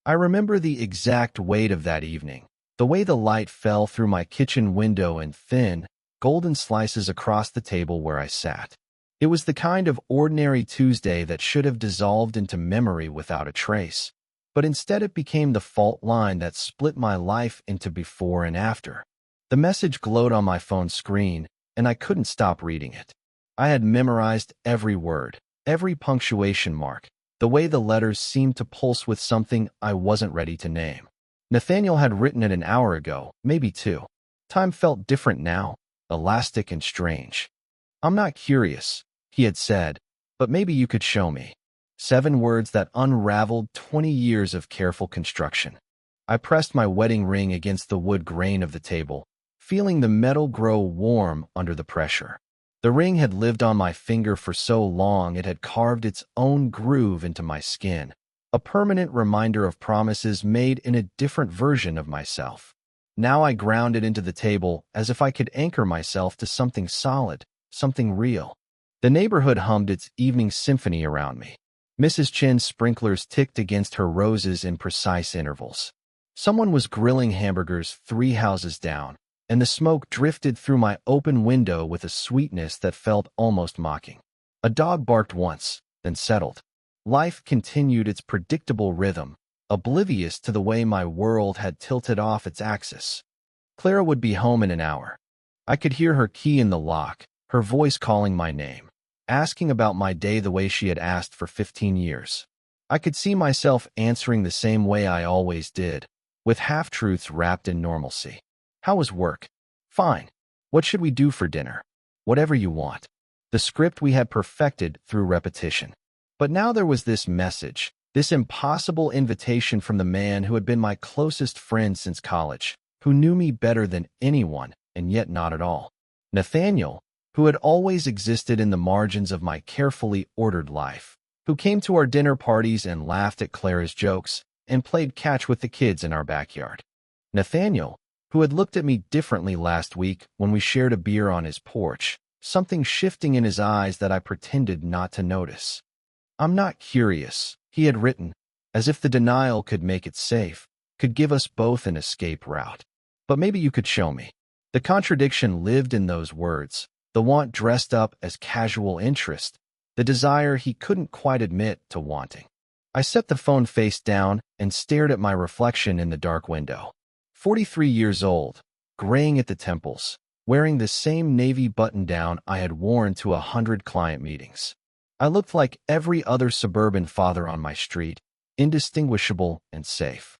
I remember the exact weight of that evening, the way the light fell through my kitchen window in thin, golden slices across the table where I sat. It was the kind of ordinary Tuesday that should have dissolved into memory without a trace, but instead it became the fault line that split my life into before and after. The message glowed on my phone screen, and I couldn't stop reading it. I had memorized every word, every punctuation mark, the way the letters seemed to pulse with something I wasn't ready to name. Nathaniel had written it an hour ago, maybe two. Time felt different now, elastic and strange. "I'm not curious," he had said, "but maybe you could show me." 7 words that unraveled 20 years of careful construction. I pressed my wedding ring against the wood grain of the table, feeling the metal grow warm under the pressure. The ring had lived on my finger for so long it had carved its own groove into my skin, a permanent reminder of promises made in a different version of myself. Now I ground it into the table as if I could anchor myself to something solid, something real. The neighborhood hummed its evening symphony around me. Mrs. Chin's sprinklers ticked against her roses in precise intervals. Someone was grilling hamburgers 3 houses down, and the smoke drifted through my open window with a sweetness that felt almost mocking. A dog barked once, then settled. Life continued its predictable rhythm, oblivious to the way my world had tilted off its axis. Clara would be home in an hour. I could hear her key in the lock, her voice calling my name, asking about my day the way she had asked for 15 years. I could see myself answering the same way I always did, with half-truths wrapped in normalcy. "How was work?" "Fine." "What should we do for dinner?" "Whatever you want." The script we had perfected through repetition. But now there was this message, this impossible invitation from the man who had been my closest friend since college, who knew me better than anyone, and yet not at all. Nathaniel, who had always existed in the margins of my carefully ordered life, who came to our dinner parties and laughed at Clara's jokes and played catch with the kids in our backyard. Nathaniel, who had looked at me differently last week when we shared a beer on his porch, something shifting in his eyes that I pretended not to notice. "I'm not curious," he had written, as if the denial could make it safe, could give us both an escape route. "But maybe you could show me." The contradiction lived in those words, the want dressed up as casual interest, the desire he couldn't quite admit to wanting. I set the phone face down and stared at my reflection in the dark window. 43 years old, graying at the temples, wearing the same navy button-down I had worn to 100 client meetings. I looked like every other suburban father on my street, indistinguishable and safe.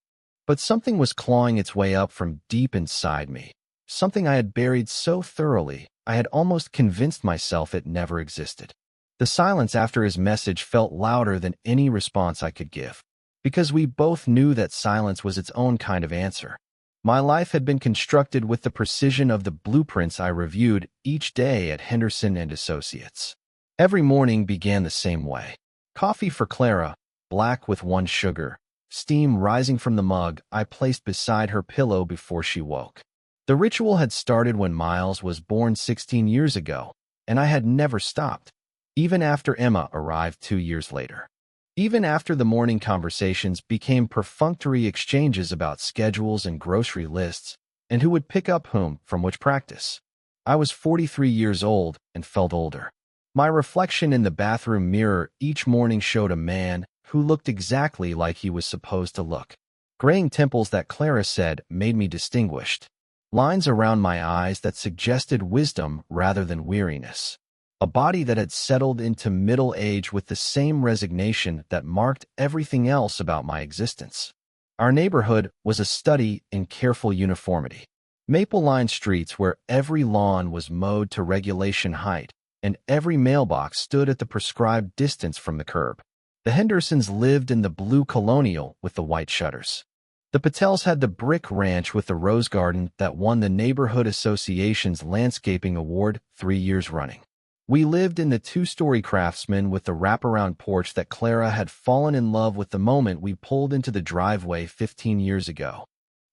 But something was clawing its way up from deep inside me, something I had buried so thoroughly I had almost convinced myself it never existed. The silence after his message felt louder than any response I could give, because we both knew that silence was its own kind of answer. My life had been constructed with the precision of the blueprints I reviewed each day at Henderson and Associates. Every morning began the same way. Coffee for Clara, black with 1 sugar, steam rising from the mug I placed beside her pillow before she woke. The ritual had started when Miles was born 16 years ago, and I had never stopped, even after Emma arrived 2 years later. Even after the morning conversations became perfunctory exchanges about schedules and grocery lists, and who would pick up whom from which practice. I was 43 years old and felt older. My reflection in the bathroom mirror each morning showed a man who looked exactly like he was supposed to look. Graying temples that Clara said made me distinguished. Lines around my eyes that suggested wisdom rather than weariness. A body that had settled into middle age with the same resignation that marked everything else about my existence. Our neighborhood was a study in careful uniformity. Maple-lined streets where every lawn was mowed to regulation height, and every mailbox stood at the prescribed distance from the curb. The Hendersons lived in the blue colonial with the white shutters. The Patels had the brick ranch with the rose garden that won the Neighborhood Association's Landscaping Award 3 years running. We lived in the 2-story Craftsman with the wraparound porch that Clara had fallen in love with the moment we pulled into the driveway 15 years ago.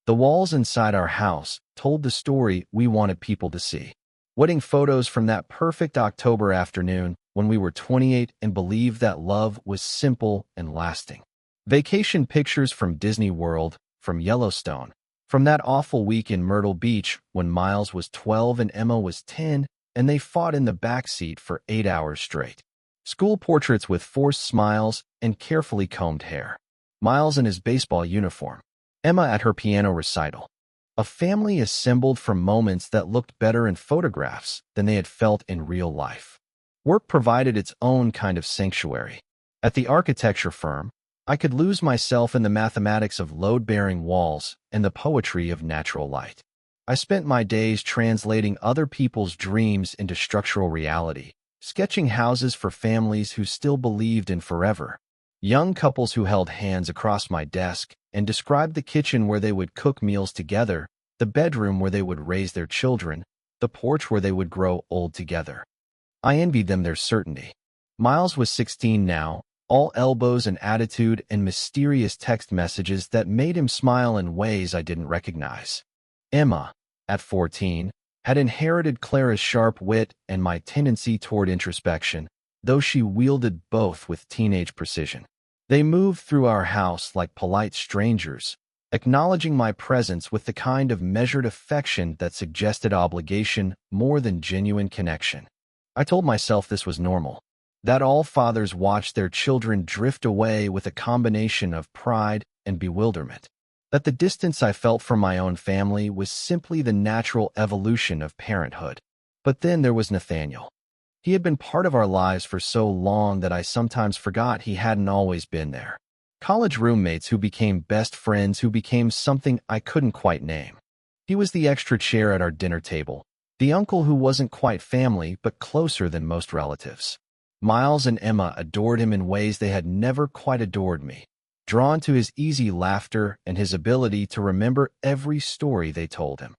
The walls inside our house told the story we wanted people to see. Wedding photos from that perfect October afternoon when we were 28 and believed that love was simple and lasting. Vacation pictures from Disney World, from Yellowstone, from that awful week in Myrtle Beach when Miles was 12 and Emma was 10, and they fought in the back seat for 8 hours straight. School portraits with forced smiles and carefully combed hair. Miles in his baseball uniform. Emma at her piano recital. A family assembled from moments that looked better in photographs than they had felt in real life. Work provided its own kind of sanctuary. At the architecture firm, I could lose myself in the mathematics of load-bearing walls and the poetry of natural light. I spent my days translating other people's dreams into structural reality, sketching houses for families who still believed in forever, young couples who held hands across my desk and described the kitchen where they would cook meals together, the bedroom where they would raise their children, the porch where they would grow old together. I envied them their certainty. Miles was 16 now, all elbows and attitude and mysterious text messages that made him smile in ways I didn't recognize. Emma, at 14, had inherited Clara's sharp wit and my tendency toward introspection, though she wielded both with teenage precision. They moved through our house like polite strangers, acknowledging my presence with the kind of measured affection that suggested obligation more than genuine connection. I told myself this was normal, that all fathers watch their children drift away with a combination of pride and bewilderment, that the distance I felt from my own family was simply the natural evolution of parenthood. But then there was Nathaniel. He had been part of our lives for so long that I sometimes forgot he hadn't always been there. College roommates who became best friends who became something I couldn't quite name. He was the extra chair at our dinner table, the uncle who wasn't quite family but closer than most relatives. Miles and Emma adored him in ways they had never quite adored me, drawn to his easy laughter and his ability to remember every story they told him.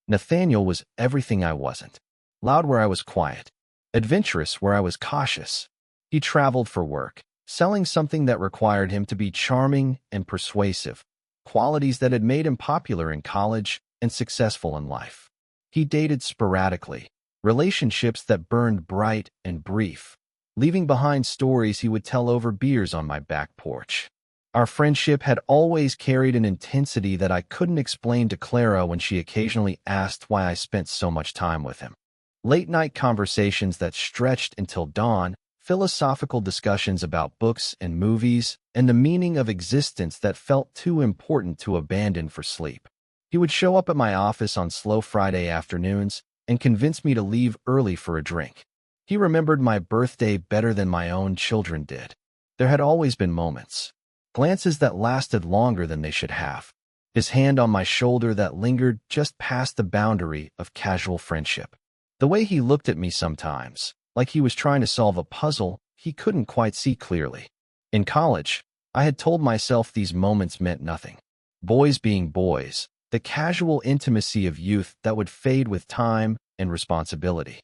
Nathaniel was everything I wasn't. Loud where I was quiet. Adventurous where I was cautious. He traveled for work, selling something that required him to be charming and persuasive, qualities that had made him popular in college and successful in life. He dated sporadically, relationships that burned bright and brief, leaving behind stories he would tell over beers on my back porch. Our friendship had always carried an intensity that I couldn't explain to Clara when she occasionally asked why I spent so much time with him. Late-night conversations that stretched until dawn, philosophical discussions about books and movies, and the meaning of existence that felt too important to abandon for sleep. He would show up at my office on slow Friday afternoons and convince me to leave early for a drink. He remembered my birthday better than my own children did. There had always been moments, glances that lasted longer than they should have, his hand on my shoulder that lingered just past the boundary of casual friendship. The way he looked at me sometimes, like he was trying to solve a puzzle he couldn't quite see clearly. In college, I had told myself these moments meant nothing. Boys being boys, the casual intimacy of youth that would fade with time and responsibility.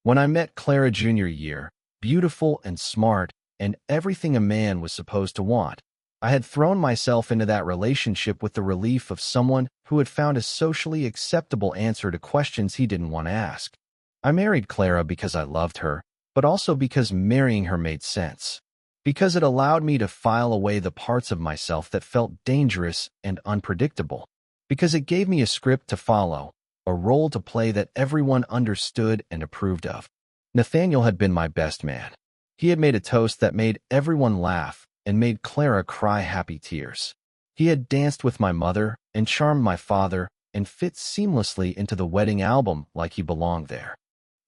When I met Clara junior year, beautiful and smart, and everything a man was supposed to want, I had thrown myself into that relationship with the relief of someone who had found a socially acceptable answer to questions he didn't want to ask. I married Clara because I loved her, but also because marrying her made sense. Because it allowed me to file away the parts of myself that felt dangerous and unpredictable. Because it gave me a script to follow, a role to play that everyone understood and approved of. Nathaniel had been my best man. He had made a toast that made everyone laugh and made Clara cry happy tears. He had danced with my mother and charmed my father and fit seamlessly into the wedding album like he belonged there.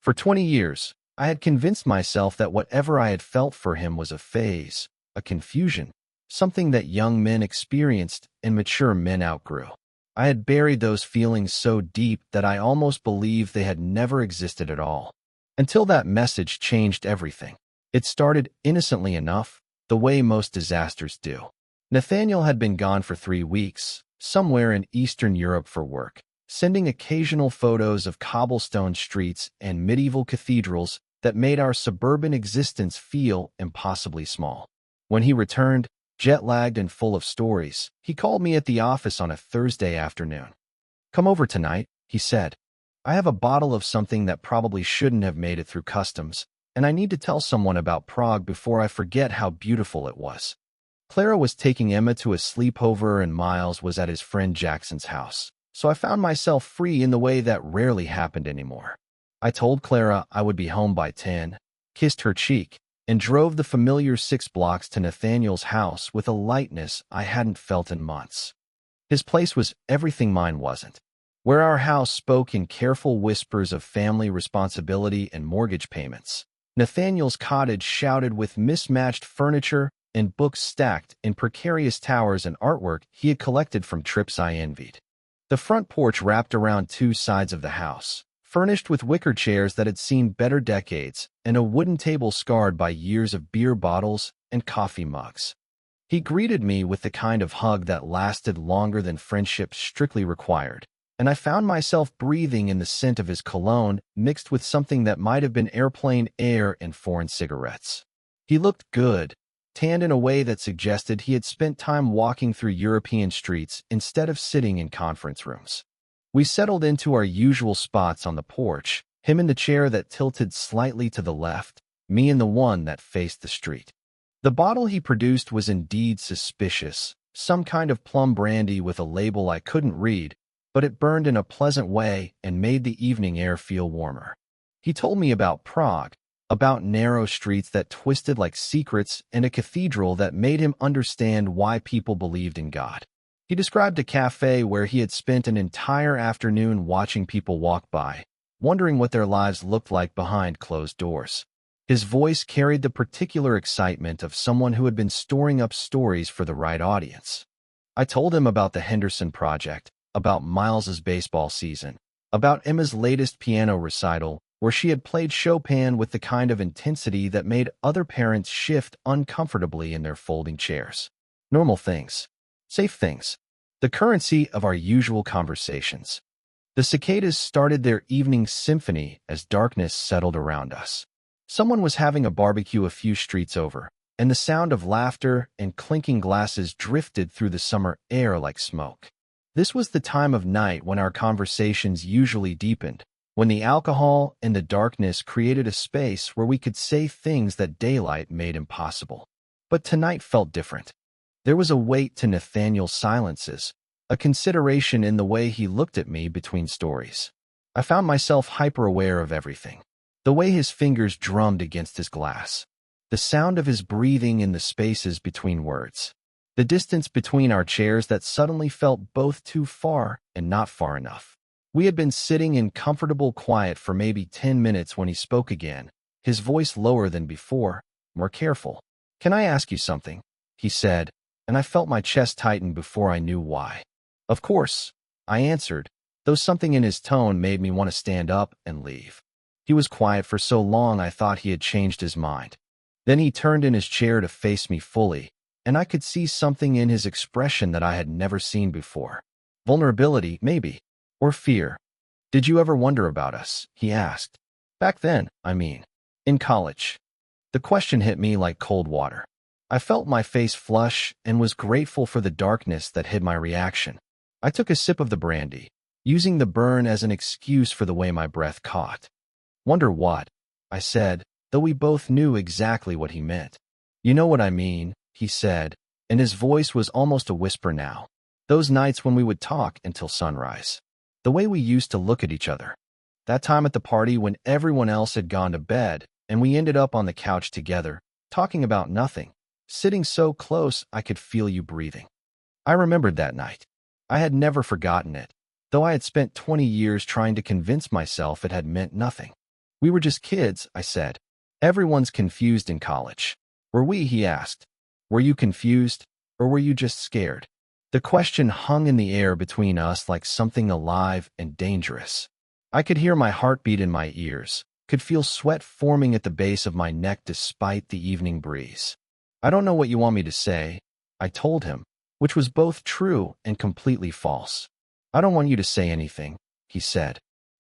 For 20 years, I had convinced myself that whatever I had felt for him was a phase, a confusion, something that young men experienced and mature men outgrew. I had buried those feelings so deep that I almost believed they had never existed at all. Until that message changed everything. It started innocently enough, the way most disasters do. Nathaniel had been gone for 3 weeks, somewhere in Eastern Europe for work, sending occasional photos of cobblestone streets and medieval cathedrals that made our suburban existence feel impossibly small. When he returned, jet-lagged and full of stories, he called me at the office on a Thursday afternoon. "Come over tonight," he said. "I have a bottle of something that probably shouldn't have made it through customs, and I need to tell someone about Prague before I forget how beautiful it was." Clara was taking Emma to a sleepover and Miles was at his friend Jackson's house, so I found myself free in the way that rarely happened anymore. I told Clara I would be home by 10, kissed her cheek, and drove the familiar 6 blocks to Nathaniel's house with a lightness I hadn't felt in months. His place was everything mine wasn't. Where our house spoke in careful whispers of family responsibility and mortgage payments, Nathaniel's cottage shouted with mismatched furniture and books stacked in precarious towers and artwork he had collected from trips I envied. The front porch wrapped around 2 sides of the house, furnished with wicker chairs that had seen better decades and a wooden table scarred by years of beer bottles and coffee mugs. He greeted me with the kind of hug that lasted longer than friendship strictly required, and I found myself breathing in the scent of his cologne mixed with something that might have been airplane air and foreign cigarettes. He looked good, tanned in a way that suggested he had spent time walking through European streets instead of sitting in conference rooms. We settled into our usual spots on the porch, him in the chair that tilted slightly to the left, me in the one that faced the street. The bottle he produced was indeed suspicious, some kind of plum brandy with a label I couldn't read, but it burned in a pleasant way and made the evening air feel warmer. He told me about Prague, about narrow streets that twisted like secrets and a cathedral that made him understand why people believed in God. He described a cafe where he had spent an entire afternoon watching people walk by, wondering what their lives looked like behind closed doors. His voice carried the particular excitement of someone who had been storing up stories for the right audience. I told him about the Henderson Project, about Miles's baseball season, about Emma's latest piano recital, where she had played Chopin with the kind of intensity that made other parents shift uncomfortably in their folding chairs. Normal things. Safe things. The currency of our usual conversations. The cicadas started their evening symphony as darkness settled around us. Someone was having a barbecue a few streets over, and the sound of laughter and clinking glasses drifted through the summer air like smoke. This was the time of night when our conversations usually deepened, when the alcohol and the darkness created a space where we could say things that daylight made impossible. But tonight felt different. There was a weight to Nathaniel's silences, a consideration in the way he looked at me between stories. I found myself hyper-aware of everything. The way his fingers drummed against his glass. The sound of his breathing in the spaces between words. The distance between our chairs that suddenly felt both too far and not far enough. We had been sitting in comfortable quiet for maybe 10 minutes when he spoke again, his voice lower than before, more careful. "Can I ask you something?" he said, and I felt my chest tighten before I knew why. "Of course," I answered, though something in his tone made me want to stand up and leave. He was quiet for so long I thought he had changed his mind. Then he turned in his chair to face me fully, and I could see something in his expression that I had never seen before. Vulnerability, maybe, or fear. "Did you ever wonder about us?" he asked. "Back then, I mean. In college." The question hit me like cold water. I felt my face flush and was grateful for the darkness that hid my reaction. I took a sip of the brandy, using the burn as an excuse for the way my breath caught. "Wonder what?" I said, though we both knew exactly what he meant. "You know what I mean," he said, and his voice was almost a whisper now. "Those nights when we would talk until sunrise. The way we used to look at each other. That time at the party when everyone else had gone to bed, and we ended up on the couch together, talking about nothing, sitting so close I could feel you breathing." I remembered that night. I had never forgotten it, though I had spent 20 years trying to convince myself it had meant nothing. "We were just kids," I said. "Everyone's confused in college." "Were we?" he asked. "Were you confused, or were you just scared?" The question hung in the air between us like something alive and dangerous. I could hear my heartbeat in my ears, could feel sweat forming at the base of my neck despite the evening breeze. "I don't know what you want me to say," I told him, which was both true and completely false. "I don't want you to say anything," he said.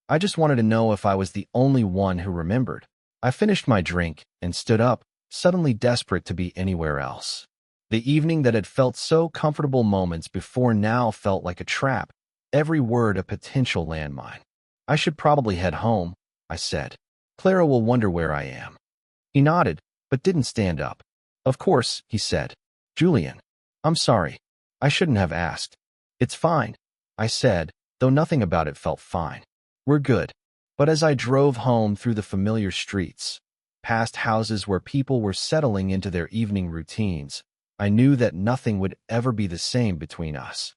"I just wanted to know if I was the only one who remembered." I finished my drink and stood up, suddenly desperate to be anywhere else. The evening that had felt so comfortable moments before now felt like a trap, every word a potential landmine. "I should probably head home," I said. "Clara will wonder where I am." He nodded, but didn't stand up. "Of course," he said. Julian, I'm sorry. I shouldn't have asked. It's fine, I said, though nothing about it felt fine. We're good. But as I drove home through the familiar streets, past houses where people were settling into their evening routines, I knew that nothing would ever be the same between us.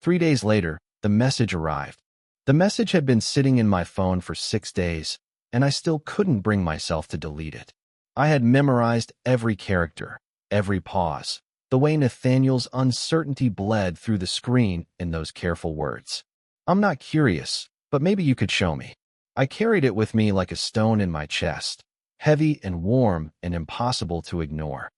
3 days later, the message arrived. The message had been sitting in my phone for 6 days, and I still couldn't bring myself to delete it. I had memorized every character, every pause, the way Nathaniel's uncertainty bled through the screen in those careful words. I'm not curious, but maybe you could show me. I carried it with me like a stone in my chest, heavy and warm and impossible to ignore.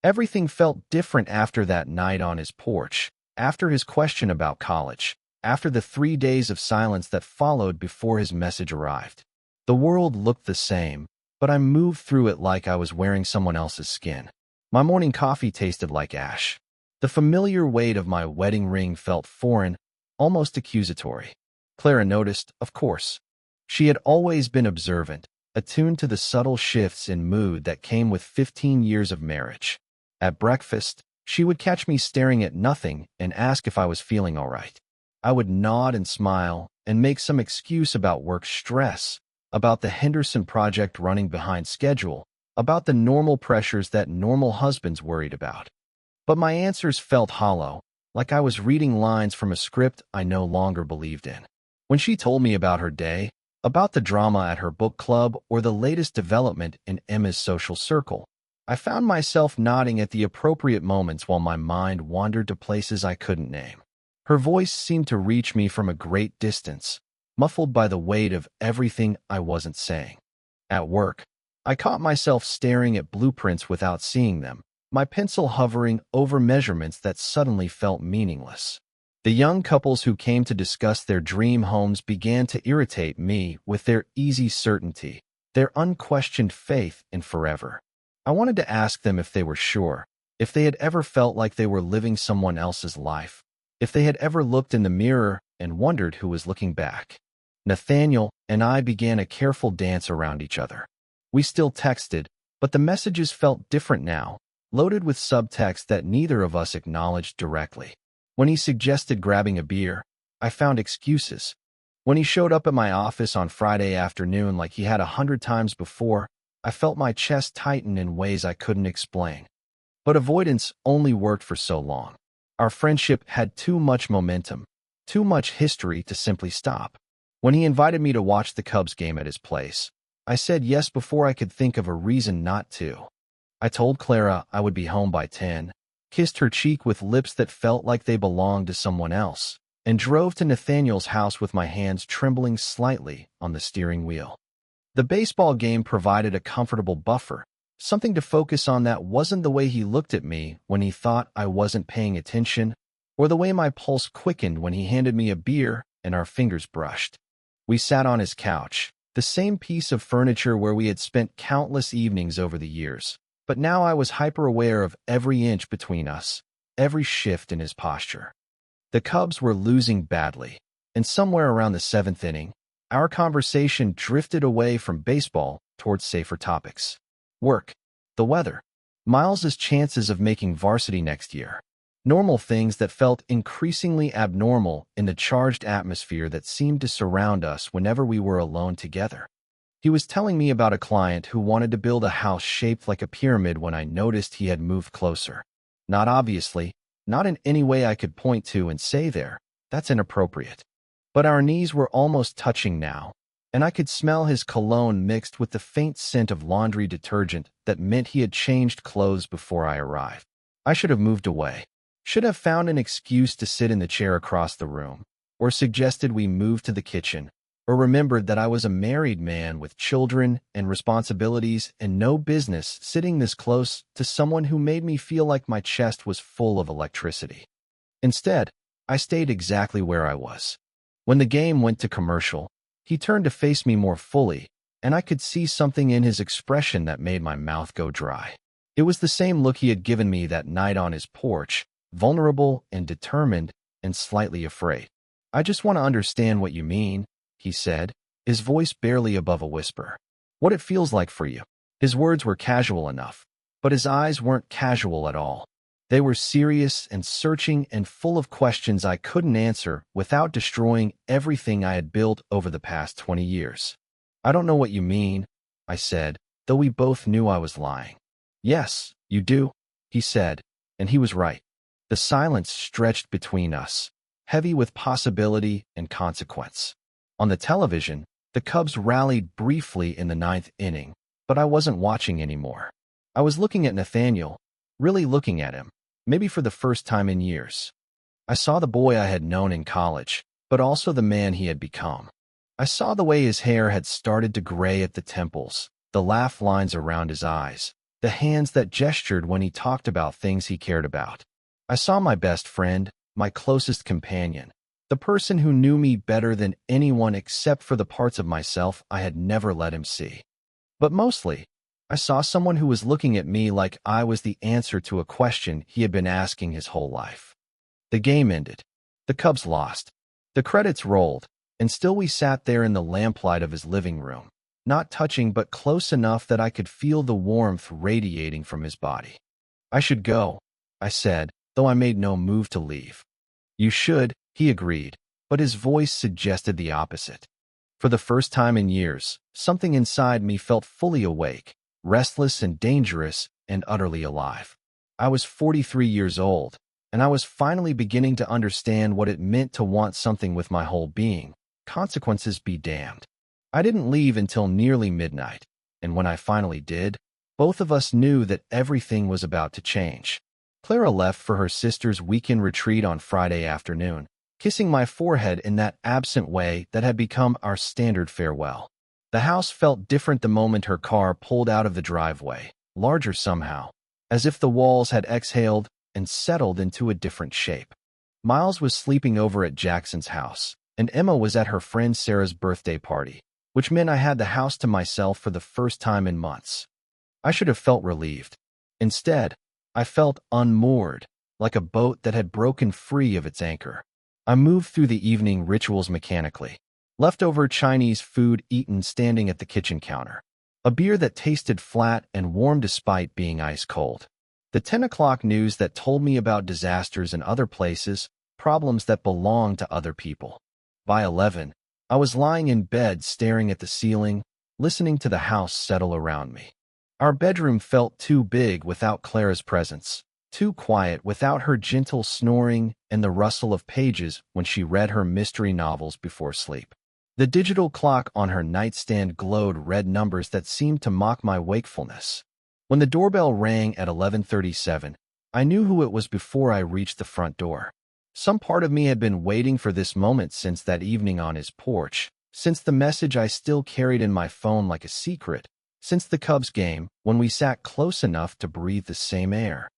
Everything felt different after that night on his porch, after his question about college, after the 3 days of silence that followed before his message arrived. The world looked the same, but I moved through it like I was wearing someone else's skin. My morning coffee tasted like ash. The familiar weight of my wedding ring felt foreign, almost accusatory. Clara noticed, of course. She had always been observant, attuned to the subtle shifts in mood that came with 15 years of marriage. At breakfast, she would catch me staring at nothing and ask if I was feeling all right. I would nod and smile and make some excuse about work stress, about the Henderson project running behind schedule, about the normal pressures that normal husbands worried about. But my answers felt hollow, like I was reading lines from a script I no longer believed in. When she told me about her day, about the drama at her book club or the latest development in Emma's social circle, I found myself nodding at the appropriate moments while my mind wandered to places I couldn't name. Her voice seemed to reach me from a great distance, muffled by the weight of everything I wasn't saying. At work, I caught myself staring at blueprints without seeing them, my pencil hovering over measurements that suddenly felt meaningless. The young couples who came to discuss their dream homes began to irritate me with their easy certainty, their unquestioned faith in forever. I wanted to ask them if they were sure, if they had ever felt like they were living someone else's life, if they had ever looked in the mirror and wondered who was looking back. Nathaniel and I began a careful dance around each other. We still texted, but the messages felt different now, loaded with subtext that neither of us acknowledged directly. When he suggested grabbing a beer, I found excuses. When he showed up at my office on Friday afternoon like he had 100 times before, I felt my chest tighten in ways I couldn't explain. But avoidance only worked for so long. Our friendship had too much momentum, too much history to simply stop. When he invited me to watch the Cubs game at his place, I said yes before I could think of a reason not to. I told Clara I would be home by 10, kissed her cheek with lips that felt like they belonged to someone else, and drove to Nathaniel's house with my hands trembling slightly on the steering wheel. The baseball game provided a comfortable buffer, something to focus on that wasn't the way he looked at me when he thought I wasn't paying attention, or the way my pulse quickened when he handed me a beer and our fingers brushed. We sat on his couch, the same piece of furniture where we had spent countless evenings over the years, but now I was hyper-aware of every inch between us, every shift in his posture. The Cubs were losing badly, and somewhere around the 7th inning, our conversation drifted away from baseball towards safer topics. Work, the weather, Miles's chances of making varsity next year. Normal things that felt increasingly abnormal in the charged atmosphere that seemed to surround us whenever we were alone together. He was telling me about a client who wanted to build a house shaped like a pyramid when I noticed he had moved closer. Not obviously, not in any way I could point to and say there, that's inappropriate. But our knees were almost touching now, and I could smell his cologne mixed with the faint scent of laundry detergent that meant he had changed clothes before I arrived. I should have moved away, should have found an excuse to sit in the chair across the room, or suggested we move to the kitchen, or remembered that I was a married man with children and responsibilities and no business sitting this close to someone who made me feel like my chest was full of electricity. Instead, I stayed exactly where I was. When the game went to commercial, he turned to face me more fully, and I could see something in his expression that made my mouth go dry. It was the same look he had given me that night on his porch, vulnerable and determined and slightly afraid. "I just want to understand what you mean," he said, his voice barely above a whisper. "What it feels like for you." His words were casual enough, but his eyes weren't casual at all. They were serious and searching and full of questions I couldn't answer without destroying everything I had built over the past 20 years. "I don't know what you mean," I said, though we both knew I was lying. "Yes, you do," he said, and he was right. The silence stretched between us, heavy with possibility and consequence. On the television, the Cubs rallied briefly in the ninth inning, but I wasn't watching anymore. I was looking at Nathaniel, really looking at him, maybe for the first time in years. I saw the boy I had known in college, but also the man he had become. I saw the way his hair had started to gray at the temples, the laugh lines around his eyes, the hands that gestured when he talked about things he cared about. I saw my best friend, my closest companion, the person who knew me better than anyone except for the parts of myself I had never let him see. But mostly, I saw someone who was looking at me like I was the answer to a question he had been asking his whole life. The game ended. The Cubs lost. The credits rolled, and still we sat there in the lamplight of his living room, not touching but close enough that I could feel the warmth radiating from his body. "I should go," I said, though I made no move to leave. "You should," he agreed, but his voice suggested the opposite. For the first time in years, something inside me felt fully awake, restless and dangerous and utterly alive. I was 43 years old, and I was finally beginning to understand what it meant to want something with my whole being. Consequences be damned. I didn't leave until nearly midnight, and when I finally did, both of us knew that everything was about to change. Clara left for her sister's weekend retreat on Friday afternoon, kissing my forehead in that absent way that had become our standard farewell. The house felt different the moment her car pulled out of the driveway, larger somehow, as if the walls had exhaled and settled into a different shape. Miles was sleeping over at Jackson's house, and Emma was at her friend Sarah's birthday party, which meant I had the house to myself for the first time in months. I should have felt relieved. Instead, I felt unmoored, like a boat that had broken free of its anchor. I moved through the evening rituals mechanically. Leftover Chinese food eaten standing at the kitchen counter. A beer that tasted flat and warm despite being ice cold. The 10 o'clock news that told me about disasters in other places, problems that belonged to other people. By 11, I was lying in bed staring at the ceiling, listening to the house settle around me. Our bedroom felt too big without Clara's presence, too quiet without her gentle snoring and the rustle of pages when she read her mystery novels before sleep. The digital clock on her nightstand glowed red numbers that seemed to mock my wakefulness. When the doorbell rang at 11:37, I knew who it was before I reached the front door. Some part of me had been waiting for this moment since that evening on his porch, since the message I still carried in my phone like a secret, since the Cubs game when we sat close enough to breathe the same air.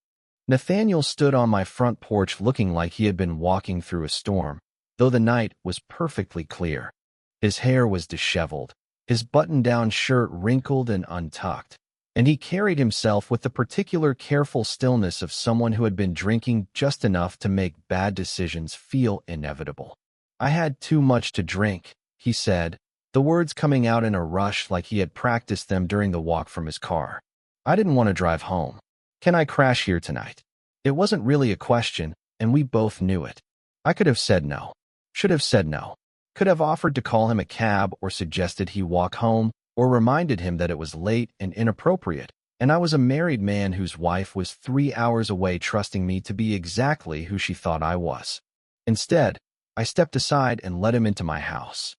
Nathaniel stood on my front porch looking like he had been walking through a storm, though the night was perfectly clear. His hair was disheveled, his button-down shirt wrinkled and untucked, and he carried himself with the particular careful stillness of someone who had been drinking just enough to make bad decisions feel inevitable. "I had too much to drink," he said, the words coming out in a rush like he had practiced them during the walk from his car. "I didn't want to drive home. Can I crash here tonight?" It wasn't really a question, and we both knew it. I could have said no. Should have said no. Could have offered to call him a cab or suggested he walk home, or reminded him that it was late and inappropriate, and I was a married man whose wife was 3 hours away trusting me to be exactly who she thought I was. Instead, I stepped aside and let him into my house.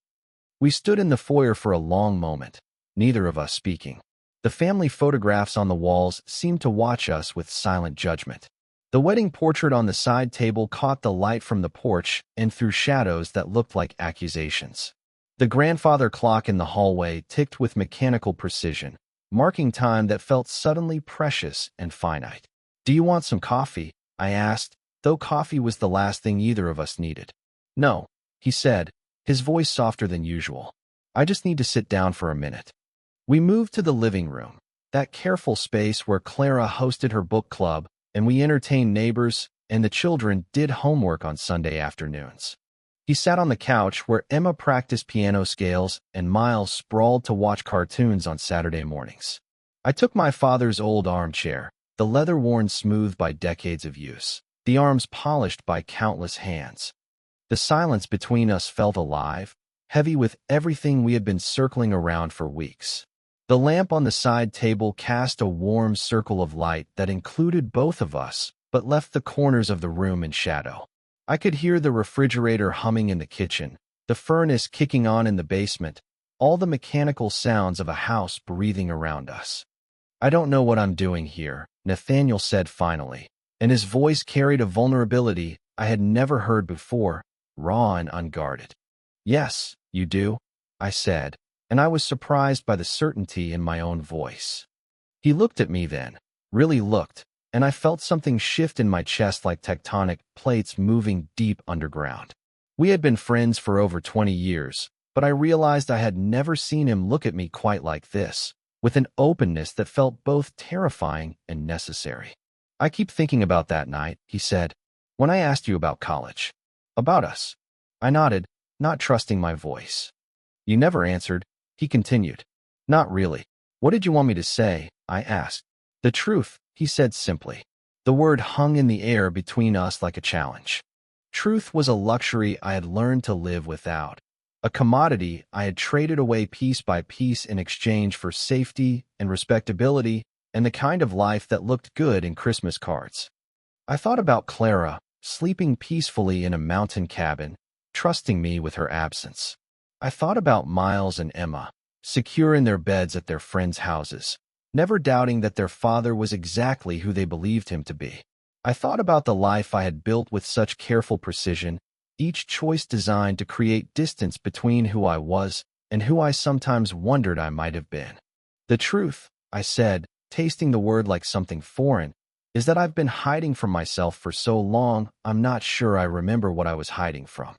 We stood in the foyer for a long moment, neither of us speaking. The family photographs on the walls seemed to watch us with silent judgment. The wedding portrait on the side table caught the light from the porch and threw shadows that looked like accusations. The grandfather clock in the hallway ticked with mechanical precision, marking time that felt suddenly precious and finite. "Do you want some coffee?" I asked, though coffee was the last thing either of us needed. "No," he said, his voice softer than usual. "I just need to sit down for a minute." We moved to the living room, that careful space where Clara hosted her book club, and we entertained neighbors, and the children did homework on Sunday afternoons. He sat on the couch where Emma practiced piano scales and Miles sprawled to watch cartoons on Saturday mornings. I took my father's old armchair, the leather worn smooth by decades of use, the arms polished by countless hands. The silence between us felt alive, heavy with everything we had been circling around for weeks. The lamp on the side table cast a warm circle of light that included both of us, but left the corners of the room in shadow. I could hear the refrigerator humming in the kitchen, the furnace kicking on in the basement, all the mechanical sounds of a house breathing around us. "I don't know what I'm doing here," Nathaniel said finally, and his voice carried a vulnerability I had never heard before, raw and unguarded. "Yes, you do," I said, and I was surprised by the certainty in my own voice. He looked at me then, really looked, and I felt something shift in my chest like tectonic plates moving deep underground. We had been friends for over 20 years, but I realized I had never seen him look at me quite like this, with an openness that felt both terrifying and necessary. "I keep thinking about that night," he said, "when I asked you about college. About us." I nodded, not trusting my voice. "You never answered," he continued. "Not really. What did you want me to say?" I asked. "The truth," he said simply. The word hung in the air between us like a challenge. Truth was a luxury I had learned to live without, a commodity I had traded away piece by piece in exchange for safety and respectability and the kind of life that looked good in Christmas cards. I thought about Clara, sleeping peacefully in a mountain cabin, trusting me with her absence. I thought about Miles and Emma, secure in their beds at their friends' houses, never doubting that their father was exactly who they believed him to be. I thought about the life I had built with such careful precision, each choice designed to create distance between who I was and who I sometimes wondered I might have been. "The truth," I said, tasting the word like something foreign, "is that I've been hiding from myself for so long I'm not sure I remember what I was hiding from."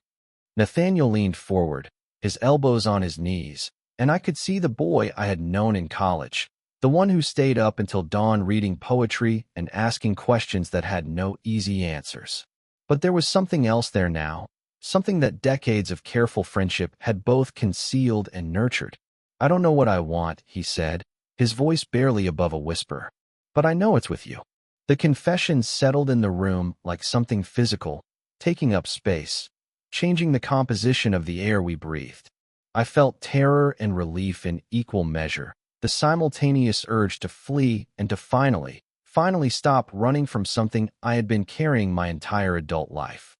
Nathaniel leaned forward, his elbows on his knees, and I could see the boy I had known in college, the one who stayed up until dawn reading poetry and asking questions that had no easy answers. But there was something else there now, something that decades of careful friendship had both concealed and nurtured. "I don't know what I want," he said, his voice barely above a whisper, "but I know it's with you." The confession settled in the room like something physical, taking up space, changing the composition of the air we breathed. I felt terror and relief in equal measure, the simultaneous urge to flee and to finally stop running from something I had been carrying my entire adult life.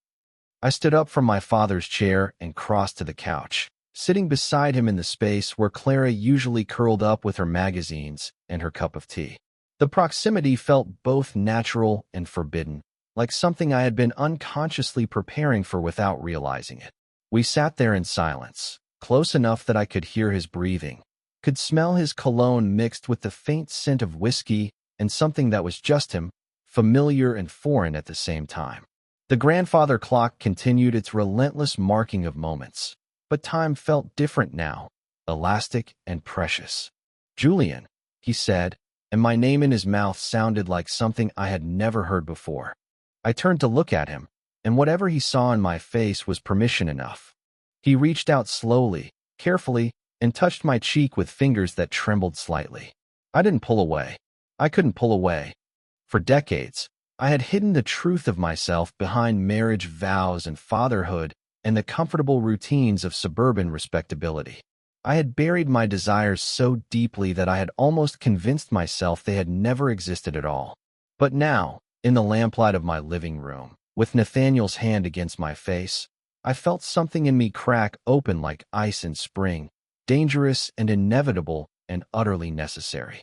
I stood up from my father's chair and crossed to the couch, sitting beside him in the space where Clara usually curled up with her magazines and her cup of tea. The proximity felt both natural and forbidden, like something I had been unconsciously preparing for without realizing it. We sat there in silence, close enough that I could hear his breathing, could smell his cologne mixed with the faint scent of whiskey and something that was just him, familiar and foreign at the same time. The grandfather clock continued its relentless marking of moments, but time felt different now, elastic and precious. "Julian," he said, and my name in his mouth sounded like something I had never heard before. I turned to look at him, and whatever he saw in my face was permission enough. He reached out slowly, carefully, and touched my cheek with fingers that trembled slightly. I didn't pull away. I couldn't pull away. For decades, I had hidden the truth of myself behind marriage vows and fatherhood and the comfortable routines of suburban respectability. I had buried my desires so deeply that I had almost convinced myself they had never existed at all. But now, in the lamplight of my living room, with Nathaniel's hand against my face, I felt something in me crack open like ice in spring, dangerous and inevitable and utterly necessary.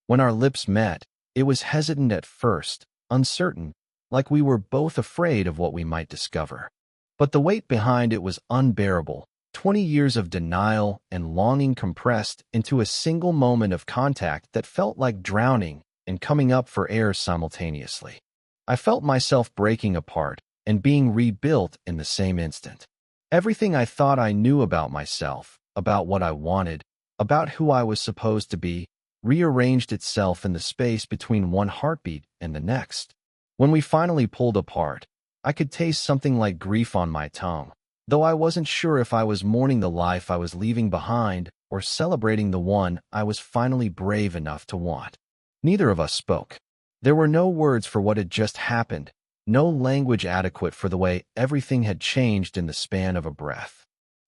When our lips met, it was hesitant at first, uncertain, like we were both afraid of what we might discover. But the weight behind it was unbearable, 20 years of denial and longing compressed into a single moment of contact that felt like drowning and coming up for air simultaneously. I felt myself breaking apart and being rebuilt in the same instant. Everything I thought I knew about myself, about what I wanted, about who I was supposed to be, rearranged itself in the space between one heartbeat and the next. When we finally pulled apart, I could taste something like grief on my tongue, though I wasn't sure if I was mourning the life I was leaving behind or celebrating the one I was finally brave enough to want. Neither of us spoke. There were no words for what had just happened, no language adequate for the way everything had changed in the span of a breath.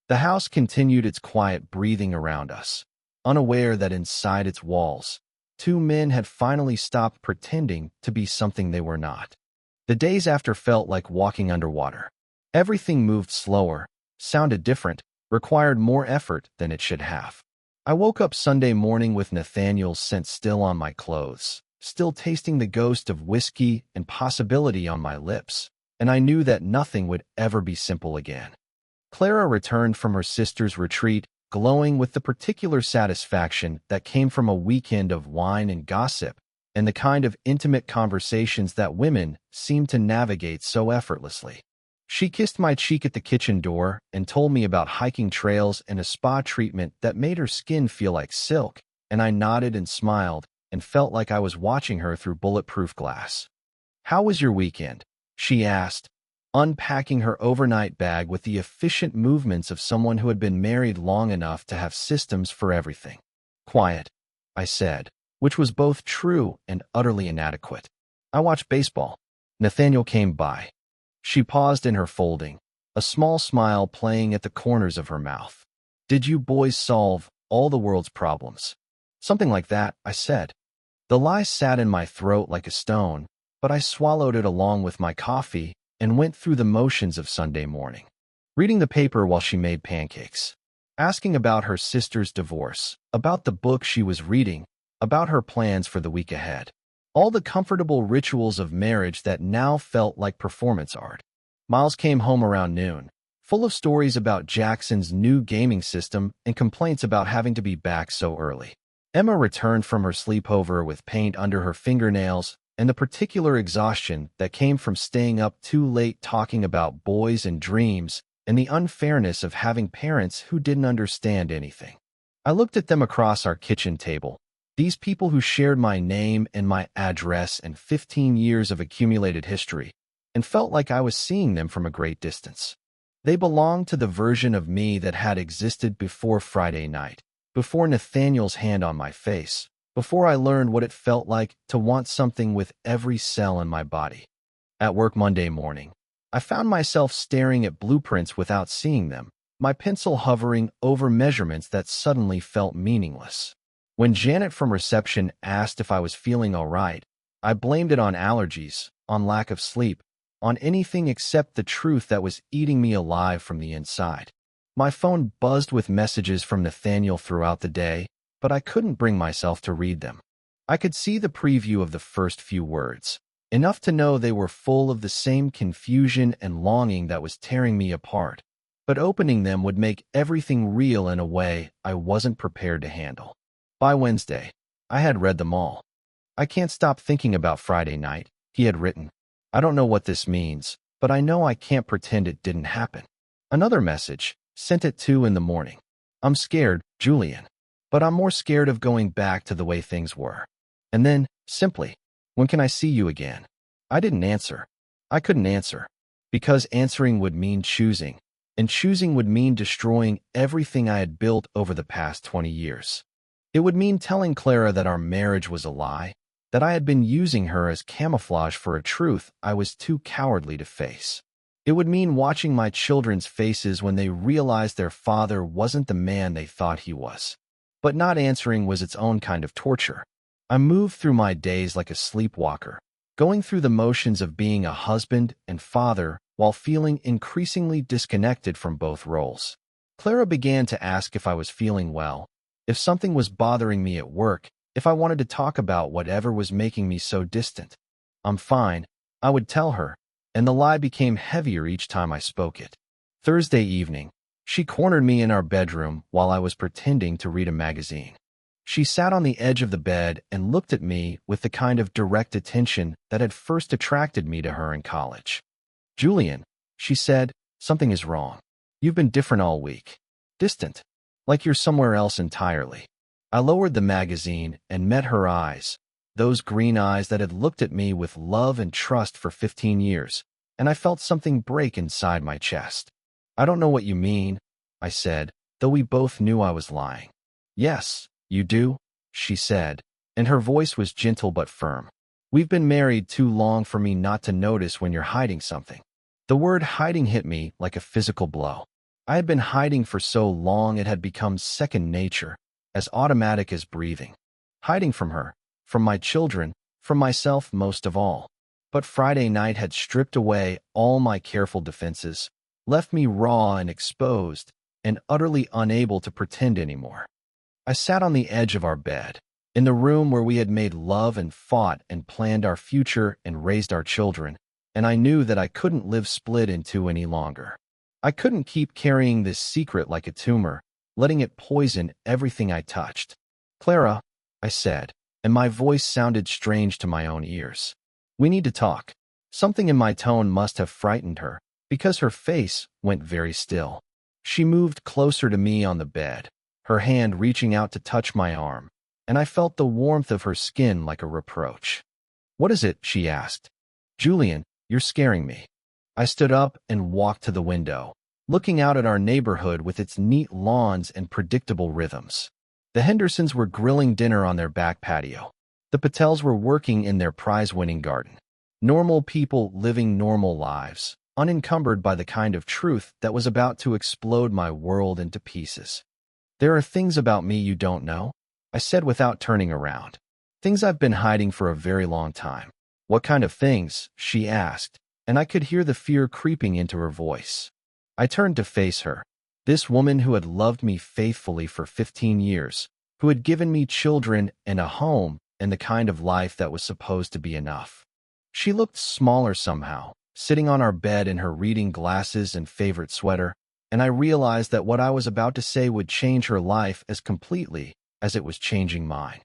The house continued its quiet breathing around us, unaware that inside its walls, two men had finally stopped pretending to be something they were not. The days after felt like walking underwater. Everything moved slower, sounded different, required more effort than it should have. I woke up Sunday morning with Nathaniel's scent still on my clothes, still tasting the ghost of whiskey and possibility on my lips, and I knew that nothing would ever be simple again. Clara returned from her sister's retreat, glowing with the particular satisfaction that came from a weekend of wine and gossip, and the kind of intimate conversations that women seem to navigate so effortlessly. She kissed my cheek at the kitchen door and told me about hiking trails and a spa treatment that made her skin feel like silk, and I nodded and smiled and felt like I was watching her through bulletproof glass. "How was your weekend?" she asked, unpacking her overnight bag with the efficient movements of someone who had been married long enough to have systems for everything. "Quiet," I said, which was both true and utterly inadequate. "I watched baseball." Nathaniel came by. She paused in her folding, a small smile playing at the corners of her mouth. "Did you boys solve all the world's problems?" "Something like that," I said. The lie sat in my throat like a stone, but I swallowed it along with my coffee and went through the motions of Sunday morning, reading the paper while she made pancakes, asking about her sister's divorce, about the book she was reading, about her plans for the week ahead. All the comfortable rituals of marriage that now felt like performance art. Miles came home around noon, full of stories about Jackson's new gaming system and complaints about having to be back so early. Emma returned from her sleepover with paint under her fingernails and the particular exhaustion that came from staying up too late talking about boys and dreams and the unfairness of having parents who didn't understand anything. I looked at them across our kitchen table, these people who shared my name and my address and 15 years of accumulated history, and felt like I was seeing them from a great distance. They belonged to the version of me that had existed before Friday night, before Nathaniel's hand on my face, before I learned what it felt like to want something with every cell in my body. At work Monday morning, I found myself staring at blueprints without seeing them, my pencil hovering over measurements that suddenly felt meaningless. When Janet from reception asked if I was feeling all right, I blamed it on allergies, on lack of sleep, on anything except the truth that was eating me alive from the inside. My phone buzzed with messages from Nathaniel throughout the day, but I couldn't bring myself to read them. I could see the preview of the first few words, enough to know they were full of the same confusion and longing that was tearing me apart, but opening them would make everything real in a way I wasn't prepared to handle. By Wednesday, I had read them all. "I can't stop thinking about Friday night," he had written. "I don't know what this means, but I know I can't pretend it didn't happen." Another message, sent at 2 in the morning. "I'm scared, Julian, but I'm more scared of going back to the way things were." And then, simply, "When can I see you again?" I didn't answer. I couldn't answer, because answering would mean choosing, and choosing would mean destroying everything I had built over the past 20 years. It would mean telling Clara that our marriage was a lie, that I had been using her as camouflage for a truth I was too cowardly to face. It would mean watching my children's faces when they realized their father wasn't the man they thought he was. But not answering was its own kind of torture. I moved through my days like a sleepwalker, going through the motions of being a husband and father while feeling increasingly disconnected from both roles. Clara began to ask if I was feeling well, if something was bothering me at work, if I wanted to talk about whatever was making me so distant. "I'm fine," I would tell her, and the lie became heavier each time I spoke it. Thursday evening, she cornered me in our bedroom while I was pretending to read a magazine. She sat on the edge of the bed and looked at me with the kind of direct attention that had first attracted me to her in college. "Julian," she said, "something is wrong. You've been different all week. Distant. Like you're somewhere else entirely." I lowered the magazine and met her eyes, those green eyes that had looked at me with love and trust for 15 years, and I felt something break inside my chest. "I don't know what you mean," I said, though we both knew I was lying. "Yes, you do," she said, and her voice was gentle but firm. We've been married too long for me not to notice when you're hiding something. The word hiding hit me like a physical blow. I had been hiding for so long it had become second nature, as automatic as breathing. Hiding from her, from my children, from myself most of all. But Friday night had stripped away all my careful defenses, left me raw and exposed, and utterly unable to pretend anymore. I sat on the edge of our bed, in the room where we had made love and fought and planned our future and raised our children, and I knew that I couldn't live split in two any longer. I couldn't keep carrying this secret like a tumor, letting it poison everything I touched. "Clara," I said, and my voice sounded strange to my own ears. "We need to talk." Something in my tone must have frightened her, because her face went very still. She moved closer to me on the bed, her hand reaching out to touch my arm, and I felt the warmth of her skin like a reproach. "What is it?" she asked. "Julian, you're scaring me." I stood up and walked to the window, looking out at our neighborhood with its neat lawns and predictable rhythms. The Hendersons were grilling dinner on their back patio. The Patels were working in their prize-winning garden. Normal people living normal lives, unencumbered by the kind of truth that was about to explode my world into pieces. "There are things about me you don't know," I said without turning around. "Things I've been hiding for a very long time." "What kind of things?" she asked, and I could hear the fear creeping into her voice. I turned to face her. This woman who had loved me faithfully for 15 years, who had given me children and a home and the kind of life that was supposed to be enough. She looked smaller somehow, sitting on our bed in her reading glasses and favorite sweater, and I realized that what I was about to say would change her life as completely as it was changing mine.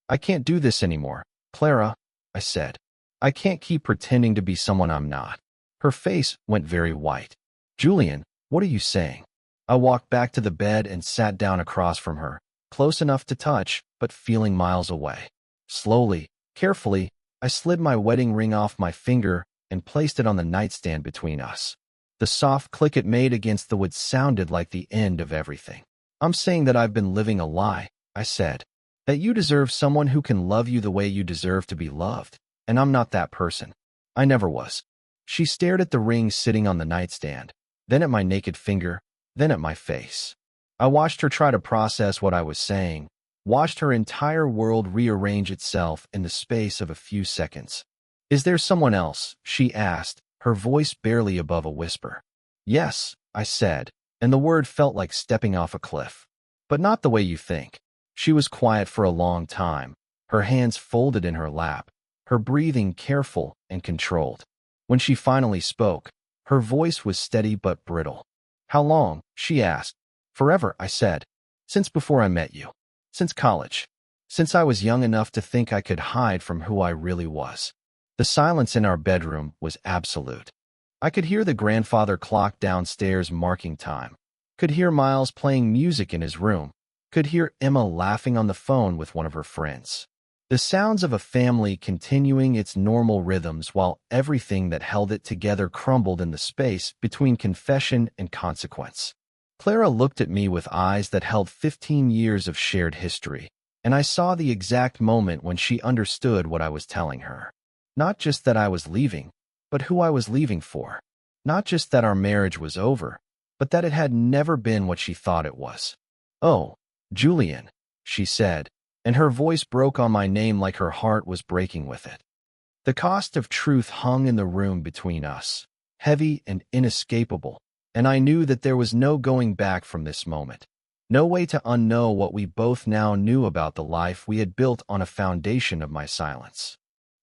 "I can't do this anymore, Clara," I said. "I can't keep pretending to be someone I'm not." Her face went very white. "Julian, what are you saying?" I walked back to the bed and sat down across from her, close enough to touch, but feeling miles away. Slowly, carefully, I slid my wedding ring off my finger and placed it on the nightstand between us. The soft click it made against the wood sounded like the end of everything. "I'm saying that I've been living a lie," I said. "That you deserve someone who can love you the way you deserve to be loved, and I'm not that person. I never was." She stared at the ring sitting on the nightstand, then at my naked finger, then at my face. I watched her try to process what I was saying, watched her entire world rearrange itself in the space of a few seconds. "Is there someone else?" she asked, her voice barely above a whisper. "Yes," I said, and the word felt like stepping off a cliff. "But not the way you think." She was quiet for a long time, her hands folded in her lap, her breathing careful and controlled. When she finally spoke, her voice was steady but brittle. "How long?" she asked. "Forever," I said. "Since before I met you. Since college. Since I was young enough to think I could hide from who I really was." The silence in our bedroom was absolute. I could hear the grandfather clock downstairs marking time, could hear Miles playing music in his room, could hear Emma laughing on the phone with one of her friends. The sounds of a family continuing its normal rhythms while everything that held it together crumbled in the space between confession and consequence. Clara looked at me with eyes that held 15 years of shared history, and I saw the exact moment when she understood what I was telling her. Not just that I was leaving, but who I was leaving for. Not just that our marriage was over, but that it had never been what she thought it was. "Oh, Julian," she said, and her voice broke on my name like her heart was breaking with it. The cost of truth hung in the room between us, heavy and inescapable, and I knew that there was no going back from this moment. No way to unknow what we both now knew about the life we had built on a foundation of my silence.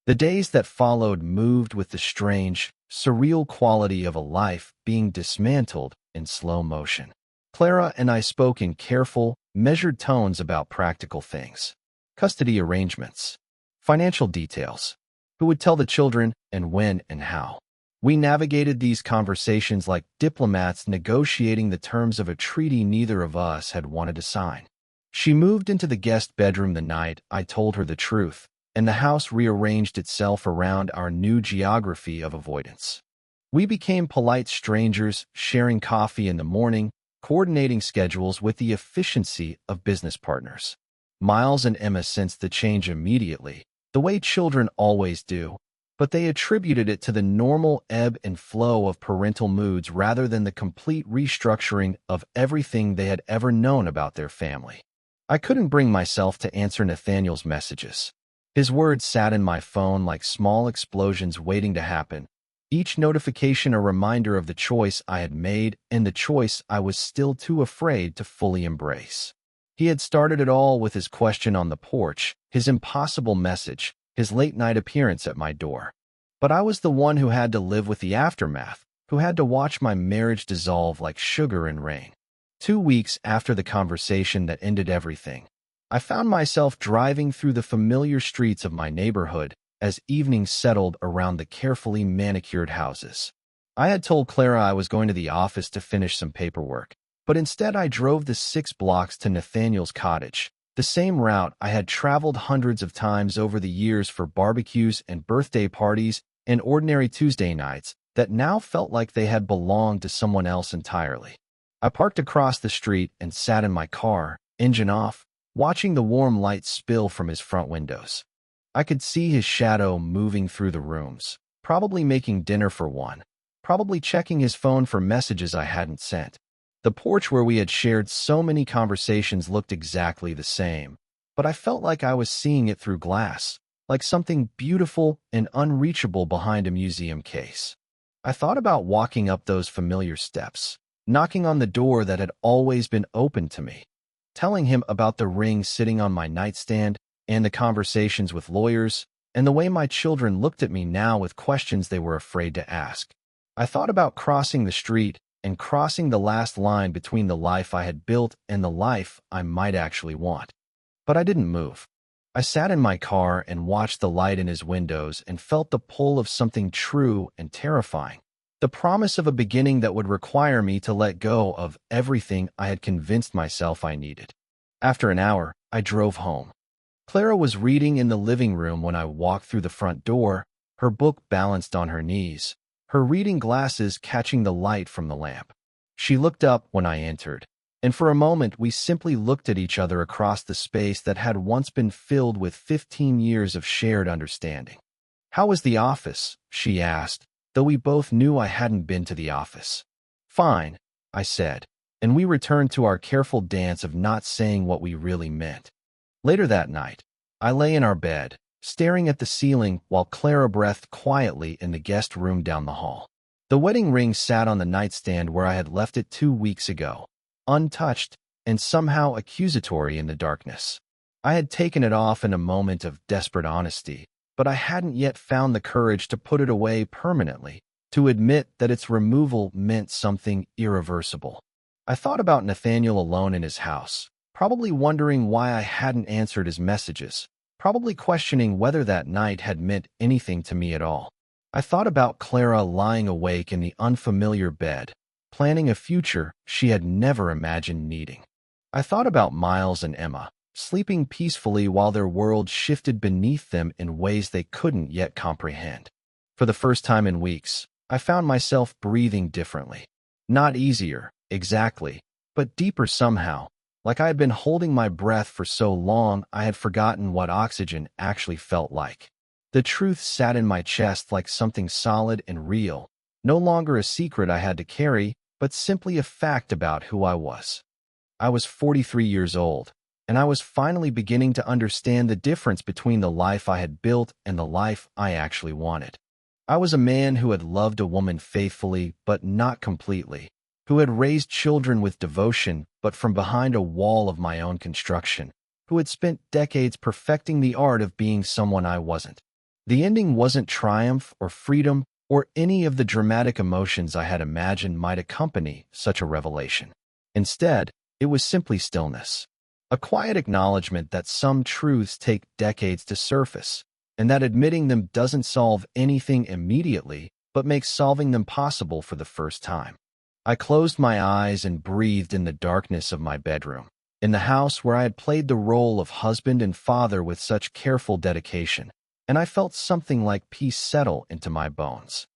The days that followed moved with the strange, surreal quality of a life being dismantled in slow motion. Clara and I spoke in careful, measured tones about practical things. Custody arrangements. Financial details. Who would tell the children, and when and how. We navigated these conversations like diplomats negotiating the terms of a treaty neither of us had wanted to sign. She moved into the guest bedroom the night I told her the truth, and the house rearranged itself around our new geography of avoidance. We became polite strangers, sharing coffee in the morning, coordinating schedules with the efficiency of business partners. Miles and Emma sensed the change immediately, the way children always do, but they attributed it to the normal ebb and flow of parental moods rather than the complete restructuring of everything they had ever known about their family. I couldn't bring myself to answer Nathaniel's messages. His words sat in my phone like small explosions waiting to happen, each notification a reminder of the choice I had made and the choice I was still too afraid to fully embrace. He had started it all with his question on the porch, his impossible message, his late-night appearance at my door. But I was the one who had to live with the aftermath, who had to watch my marriage dissolve like sugar in rain. 2 weeks after the conversation that ended everything, I found myself driving through the familiar streets of my neighborhood as evening settled around the carefully manicured houses. I had told Clara I was going to the office to finish some paperwork, but instead I drove the 6 blocks to Nathaniel's cottage, the same route I had traveled hundreds of times over the years for barbecues and birthday parties and ordinary Tuesday nights that now felt like they had belonged to someone else entirely. I parked across the street and sat in my car, engine off, watching the warm light spill from his front windows. I could see his shadow moving through the rooms, probably making dinner for one, probably checking his phone for messages I hadn't sent. The porch where we had shared so many conversations looked exactly the same, but I felt like I was seeing it through glass, like something beautiful and unreachable behind a museum case. I thought about walking up those familiar steps, knocking on the door that had always been open to me, telling him about the ring sitting on my nightstand and the conversations with lawyers, and the way my children looked at me now with questions they were afraid to ask. I thought about crossing the street and crossing the last line between the life I had built and the life I might actually want. But I didn't move. I sat in my car and watched the light in his windows and felt the pull of something true and terrifying. The promise of a beginning that would require me to let go of everything I had convinced myself I needed. After an hour, I drove home. Clara was reading in the living room when I walked through the front door, her book balanced on her knees, her reading glasses catching the light from the lamp. She looked up when I entered, and for a moment we simply looked at each other across the space that had once been filled with 15 years of shared understanding. "How was the office?" she asked, though we both knew I hadn't been to the office. "Fine," I said, and we returned to our careful dance of not saying what we really meant. Later that night, I lay in our bed, staring at the ceiling while Clara breathed quietly in the guest room down the hall. The wedding ring sat on the nightstand where I had left it 2 weeks ago, untouched and somehow accusatory in the darkness. I had taken it off in a moment of desperate honesty, but I hadn't yet found the courage to put it away permanently, to admit that its removal meant something irreversible. I thought about Nathaniel alone in his house, probably wondering why I hadn't answered his messages, probably questioning whether that night had meant anything to me at all. I thought about Clara lying awake in the unfamiliar bed, planning a future she had never imagined needing. I thought about Miles and Emma, sleeping peacefully while their world shifted beneath them in ways they couldn't yet comprehend. For the first time in weeks, I found myself breathing differently. Not easier, exactly, but deeper somehow, like I had been holding my breath for so long I had forgotten what oxygen actually felt like. The truth sat in my chest like something solid and real, no longer a secret I had to carry, but simply a fact about who I was. I was 43 years old, and I was finally beginning to understand the difference between the life I had built and the life I actually wanted. I was a man who had loved a woman faithfully but not completely, who had raised children with devotion but from behind a wall of my own construction, who had spent decades perfecting the art of being someone I wasn't. The ending wasn't triumph or freedom or any of the dramatic emotions I had imagined might accompany such a revelation. Instead, it was simply stillness. A quiet acknowledgement that some truths take decades to surface, and that admitting them doesn't solve anything immediately, but makes solving them possible for the first time. I closed my eyes and breathed in the darkness of my bedroom, in the house where I had played the role of husband and father with such careful dedication, and I felt something like peace settle into my bones.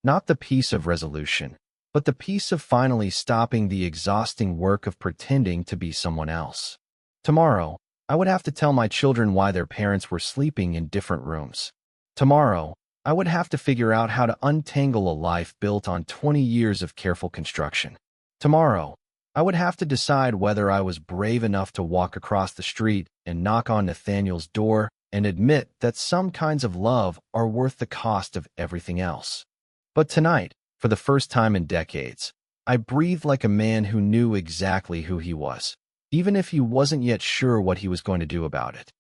Not the peace of resolution, but the peace of finally stopping the exhausting work of pretending to be someone else. Tomorrow, I would have to tell my children why their parents were sleeping in different rooms. Tomorrow, I would have to figure out how to untangle a life built on 20 years of careful construction. Tomorrow, I would have to decide whether I was brave enough to walk across the street and knock on Nathaniel's door and admit that some kinds of love are worth the cost of everything else. But tonight, for the first time in decades, I breathed like a man who knew exactly who he was, even if he wasn't yet sure what he was going to do about it.